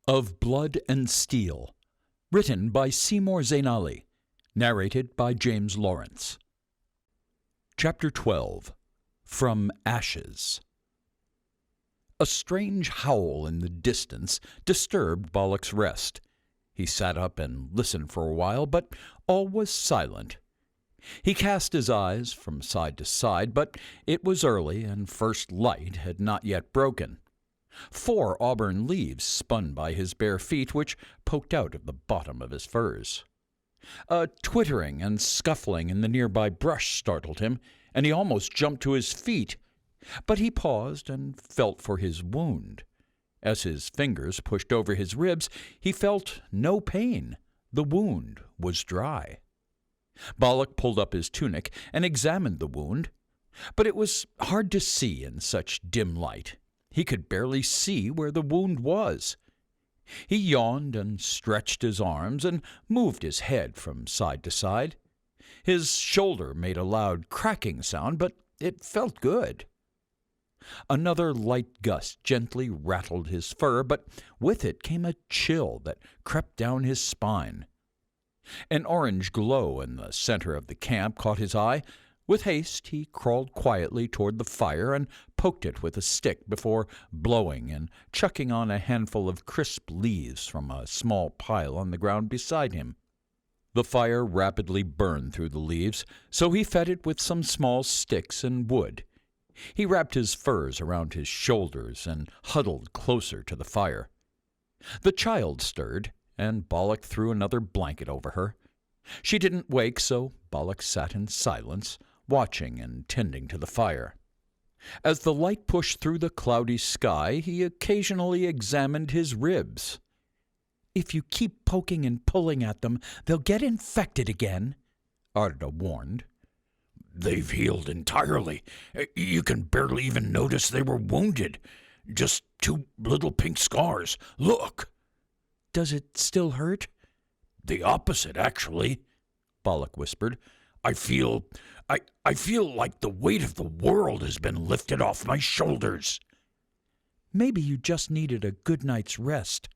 Of Blood and Steel, written by Seymour Zainali, narrated by James Lawrence. Chapter 12. From Ashes. A strange howl in the distance disturbed Balak's rest. He sat up and listened for a while, but all was silent. He cast his eyes from side to side, but it was early, and first light had not yet broken. 4 auburn leaves spun by his bare feet, which poked out of the bottom of his furs. A twittering and scuffling in the nearby brush startled him, and he almost jumped to his feet. But he paused and felt for his wound. As his fingers pushed over his ribs, he felt no pain. The wound was dry. Balak pulled up his tunic and examined the wound, but it was hard to see in such dim light. He could barely see where the wound was. He yawned and stretched his arms and moved his head from side to side. His shoulder made a loud cracking sound, but it felt good. Another light gust gently rattled his fur, but with it came a chill that crept down his spine. An orange glow in the center of the camp caught his eye. With haste he crawled quietly toward the fire and poked it with a stick before blowing and chucking on a handful of crisp leaves from a small pile on the ground beside him. The fire rapidly burned through the leaves, so he fed it with some small sticks and wood. He wrapped his furs around his shoulders and huddled closer to the fire. The child stirred, and Balak threw another blanket over her. She didn't wake, so Balak sat in silence, watching and tending to the fire. As the light pushed through the cloudy sky, he occasionally examined his ribs. "If you keep poking and pulling at them, they'll get infected again," Arda warned. "They've healed entirely. You can barely even notice they were wounded. Just 2 little pink scars. Look." "Does it still hurt?" "The opposite, actually," Balak whispered. I feel like the weight of the world has been lifted off my shoulders." "Maybe you just needed a good night's rest,"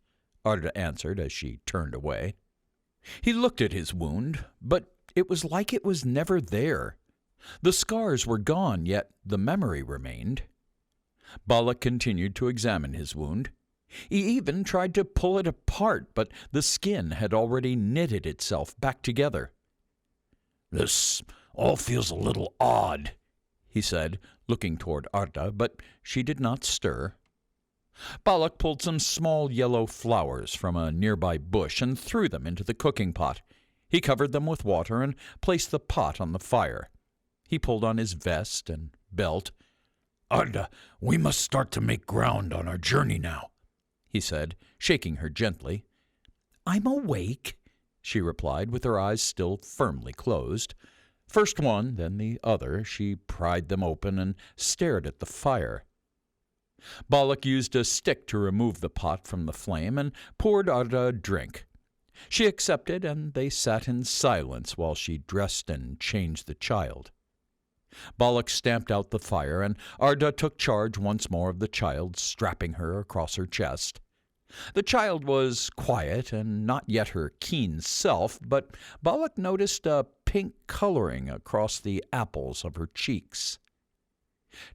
Arda answered as she turned away. He looked at his wound, but it was like it was never there. The scars were gone, yet the memory remained. Balak continued to examine his wound. He even tried to pull it apart, but the skin had already knitted itself back together. "This all feels a little odd," he said, looking toward Arda, but she did not stir. Balak pulled some small yellow flowers from a nearby bush and threw them into the cooking pot. He covered them with water and placed the pot on the fire. He pulled on his vest and belt. "Arda, we must start to make ground on our journey now," he said, shaking her gently. "I'm awake," she replied, with her eyes still firmly closed. First one, then the other, she pried them open and stared at the fire. Balak used a stick to remove the pot from the flame and poured Arda a drink. She accepted, and they sat in silence while she dressed and changed the child. Balak stamped out the fire, and Arda took charge once more of the child, strapping her across her chest. The child was quiet and not yet her keen self, but Balak noticed a pink coloring across the apples of her cheeks.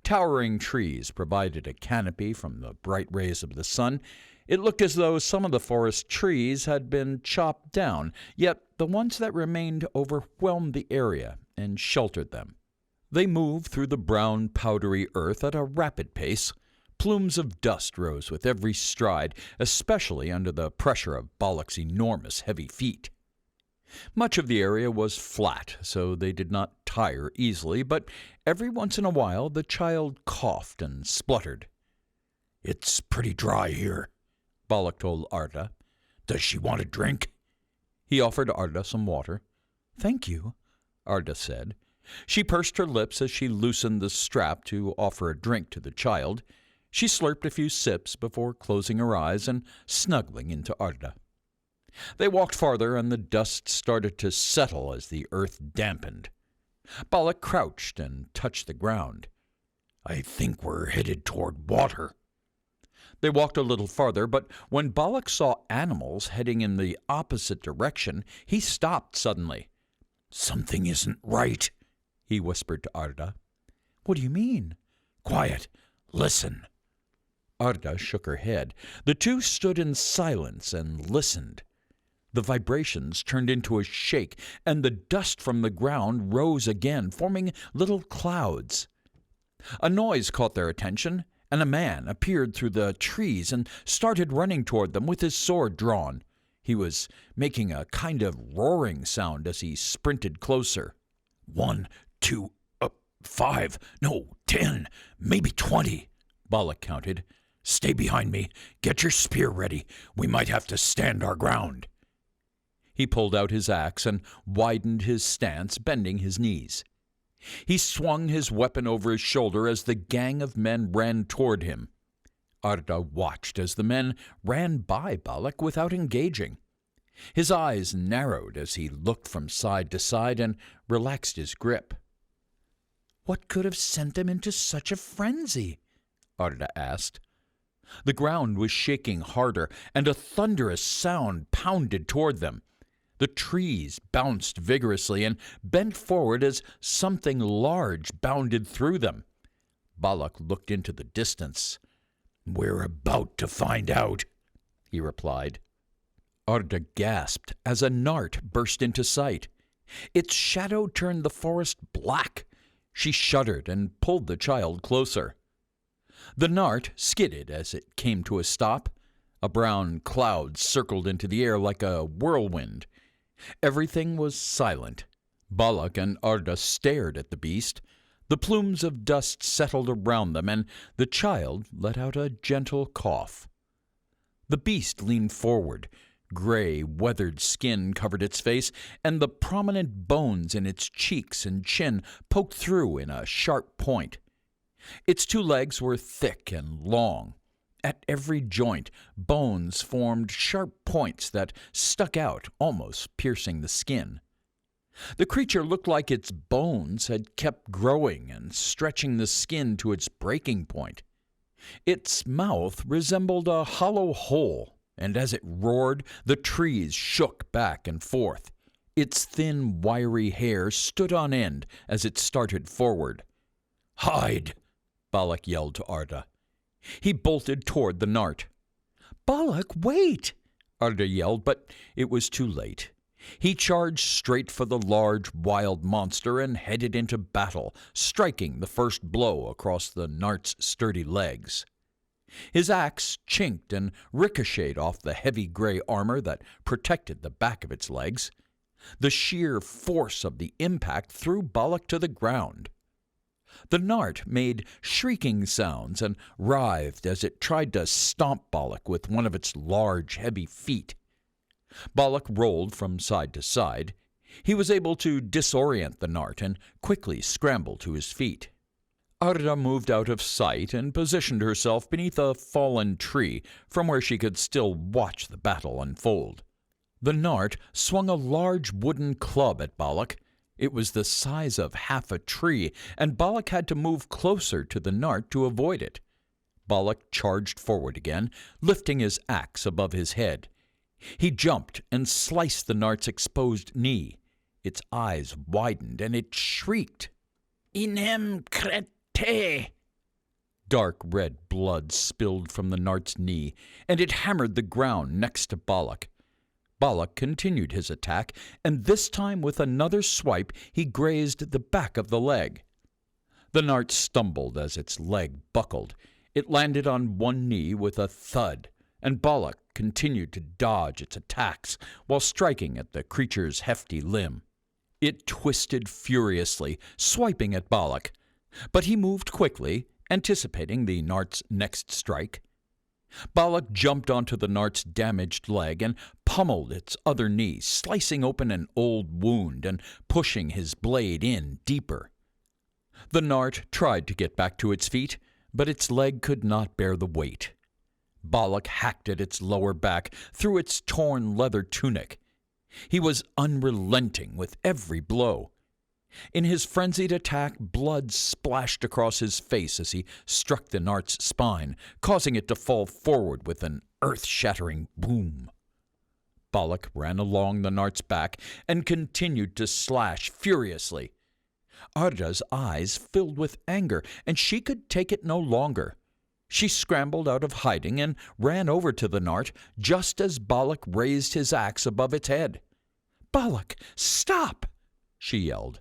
Towering trees provided a canopy from the bright rays of the sun. It looked as though some of the forest trees had been chopped down, yet the ones that remained overwhelmed the area and sheltered them. They moved through the brown, powdery earth at a rapid pace. Plumes of dust rose with every stride, especially under the pressure of Balak's enormous, heavy feet. Much of the area was flat, so they did not tire easily, but every once in a while the child coughed and spluttered. "It's pretty dry here," Balak told Arda. "Does she want a drink?" He offered Arda some water. "Thank you," Arda said. She pursed her lips as she loosened the strap to offer a drink to the child. She slurped a few sips before closing her eyes and snuggling into Arda. They walked farther, and the dust started to settle as the earth dampened. Balak crouched and touched the ground. "I think we're headed toward water." They walked a little farther, but when Balak saw animals heading in the opposite direction, he stopped suddenly. "Something isn't right," he whispered to Arda. "What do you mean?" "Quiet. Listen." Arda shook her head. The two stood in silence and listened. The vibrations turned into a shake, and the dust from the ground rose again, forming little clouds. A noise caught their attention, and a man appeared through the trees and started running toward them with his sword drawn. He was making a kind of roaring sound as he sprinted closer. 1, 2, 5, no, 10, maybe 20, Balak counted. "Stay behind me. Get your spear ready. We might have to stand our ground." He pulled out his axe and widened his stance, bending his knees. He swung his weapon over his shoulder as the gang of men ran toward him. Arda watched as the men ran by Balak without engaging. His eyes narrowed as he looked from side to side and relaxed his grip. "What could have sent them into such a frenzy?" Arda asked. The ground was shaking harder, and a thunderous sound pounded toward them. The trees bounced vigorously and bent forward as something large bounded through them. Balak looked into the distance. "We're about to find out," he replied. Arda gasped as a nart burst into sight. Its shadow turned the forest black. She shuddered and pulled the child closer. The nart skidded as it came to a stop. A brown cloud circled into the air like a whirlwind. Everything was silent. Balak and Arda stared at the beast. The plumes of dust settled around them, and the child let out a gentle cough. The beast leaned forward. Gray, weathered skin covered its face, and the prominent bones in its cheeks and chin poked through in a sharp point. Its 2 legs were thick and long. At every joint, bones formed sharp points that stuck out, almost piercing the skin. The creature looked like its bones had kept growing and stretching the skin to its breaking point. Its mouth resembled a hollow hole, and as it roared, the trees shook back and forth. Its thin, wiry hair stood on end as it started forward. "Hide!" Balak yelled to Arda. He bolted toward the nart. "Balak, wait!" Arda yelled, but it was too late. He charged straight for the large, wild monster and headed into battle, striking the first blow across the nart's sturdy legs. His axe chinked and ricocheted off the heavy gray armor that protected the back of its legs. The sheer force of the impact threw Balak to the ground. The nart made shrieking sounds and writhed as it tried to stomp Balak with one of its large, heavy feet. Balak rolled from side to side. He was able to disorient the nart and quickly scramble to his feet. Arda moved out of sight and positioned herself beneath a fallen tree from where she could still watch the battle unfold. The nart swung a large wooden club at Balak. It was the size of half a tree, and Balak had to move closer to the nart to avoid it. Balak charged forward again, lifting his axe above his head. He jumped and sliced the nart's exposed knee. Its eyes widened, and it shrieked. "Inem crete!" Dark red blood spilled from the nart's knee, and it hammered the ground next to Balak. Balak continued his attack, and this time with another swipe he grazed the back of the leg. The nart stumbled as its leg buckled. It landed on one knee with a thud, and Balak continued to dodge its attacks while striking at the creature's hefty limb. It twisted furiously, swiping at Balak, but he moved quickly, anticipating the nart's next strike. Balak jumped onto the nart's damaged leg and pummeled its other knee, slicing open an old wound and pushing his blade in deeper. The nart tried to get back to its feet, but its leg could not bear the weight. Balak hacked at its lower back through its torn leather tunic. He was unrelenting with every blow. In his frenzied attack, blood splashed across his face as he struck the Nart's spine, causing it to fall forward with an earth-shattering boom. Balak ran along the Nart's back and continued to slash furiously. Arda's eyes filled with anger, and she could take it no longer. She scrambled out of hiding and ran over to the Nart just as Balak raised his axe above its head. "Balak, stop!" she yelled.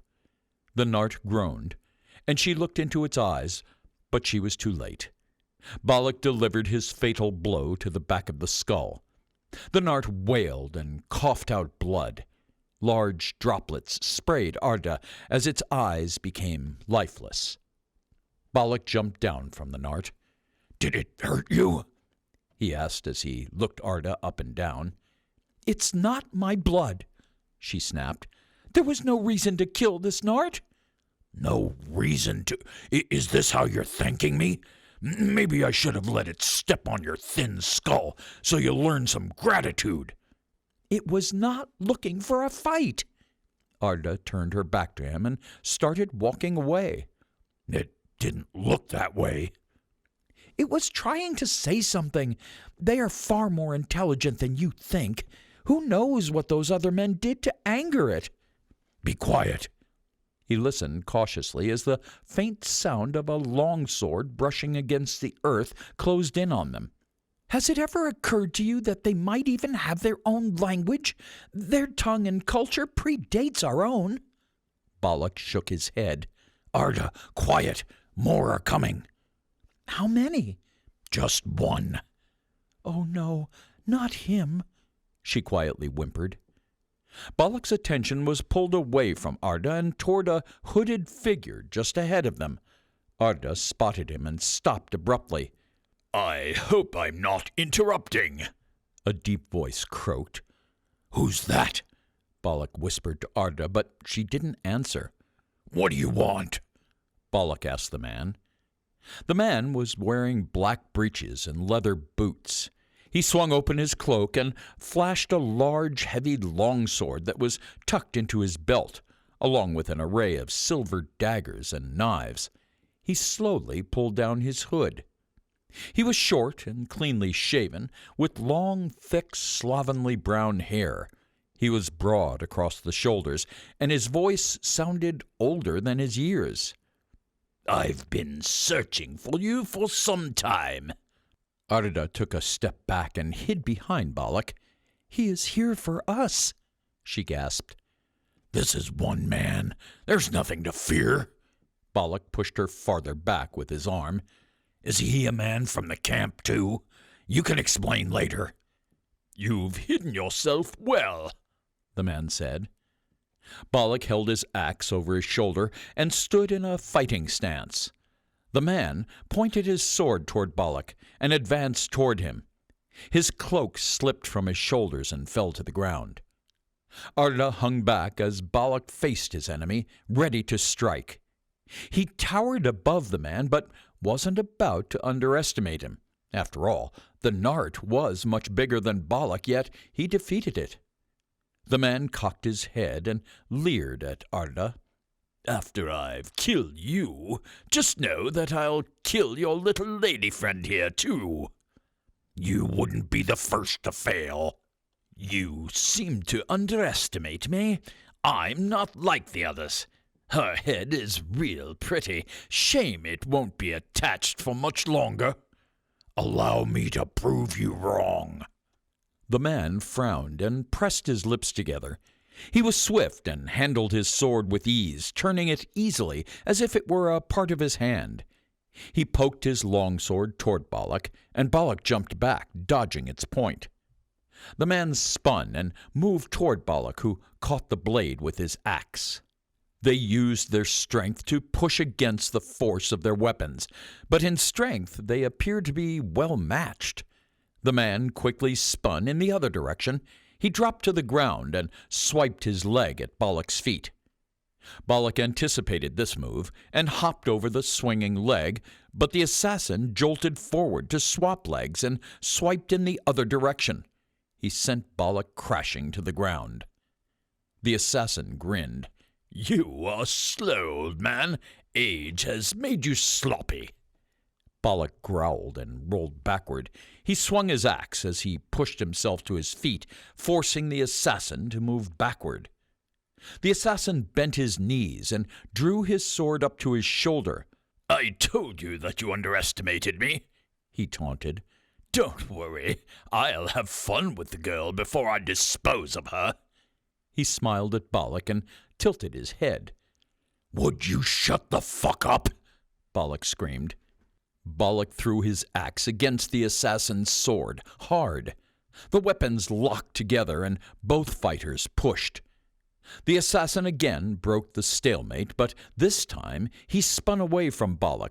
The Nart groaned, and she looked into its eyes, but she was too late. Balak delivered his fatal blow to the back of the skull. The Nart wailed and coughed out blood. Large droplets sprayed Arda as its eyes became lifeless. Balak jumped down from the Nart. "Did it hurt you?" he asked as he looked Arda up and down. "It's not my blood," she snapped. "There was no reason to kill this Nart." "No reason to? Is this how you're thanking me? Maybe I should have let it step on your thin skull so you learn some gratitude." "It was not looking for a fight." Arda turned her back to him and started walking away. "It didn't look that way." "It was trying to say something. They are far more intelligent than you think. Who knows what those other men did to anger it?" "Be quiet." He listened cautiously as the faint sound of a longsword brushing against the earth closed in on them. "Has it ever occurred to you that they might even have their own language? Their tongue and culture predates our own." Balak shook his head. "Arda, quiet. More are coming." "How many?" "Just one." "Oh, no, not him," she quietly whimpered. Balak's attention was pulled away from Arda and toward a hooded figure just ahead of them. Arda spotted him and stopped abruptly. "I hope I'm not interrupting," a deep voice croaked. "Who's that?" Balak whispered to Arda, but she didn't answer. "What do you want?" Balak asked the man. The man was wearing black breeches and leather boots. He swung open his cloak and flashed a large, heavy longsword that was tucked into his belt, along with an array of silver daggers and knives. He slowly pulled down his hood. He was short and cleanly shaven, with long, thick, slovenly brown hair. He was broad across the shoulders, and his voice sounded older than his years. "I've been searching for you for some time." Arda took a step back and hid behind Balak. "He is here for us," she gasped. "This is one man. There's nothing to fear." Balak pushed her farther back with his arm. "Is he a man from the camp, too? You can explain later." "You've hidden yourself well," the man said. Balak held his axe over his shoulder and stood in a fighting stance. The man pointed his sword toward Balak and advanced toward him. His cloak slipped from his shoulders and fell to the ground. Arda hung back as Balak faced his enemy, ready to strike. He towered above the man, but wasn't about to underestimate him. After all, the Nart was much bigger than Balak, yet he defeated it. The man cocked his head and leered at Arda. "After I've killed you, just know that I'll kill your little lady friend here, too. You wouldn't be the first to fail." "You seem to underestimate me. I'm not like the others. Her head is real pretty. Shame it won't be attached for much longer." "Allow me to prove you wrong." The man frowned and pressed his lips together. He was swift and handled his sword with ease, turning it easily as if it were a part of his hand. He poked his longsword toward Balak, and Balak jumped back, dodging its point. The man spun and moved toward Balak, who caught the blade with his axe. They used their strength to push against the force of their weapons, but in strength they appeared to be well matched. The man quickly spun in the other direction. He dropped to the ground and swiped his leg at Balak's feet. Balak anticipated this move and hopped over the swinging leg, but the assassin jolted forward to swap legs and swiped in the other direction. He sent Balak crashing to the ground. The assassin grinned. You are slow, old man. Age has made you sloppy. Balak growled and rolled backward. He swung his axe as he pushed himself to his feet, forcing the assassin to move backward. The assassin bent his knees and drew his sword up to his shoulder. I told you that you underestimated me, he taunted. Don't worry, I'll have fun with the girl before I dispose of her. He smiled at Balak and tilted his head. Would you shut the fuck up? Balak screamed. Balak threw his axe against the assassin's sword, hard. The weapons locked together and both fighters pushed. The assassin again broke the stalemate, but this time he spun away from Balak,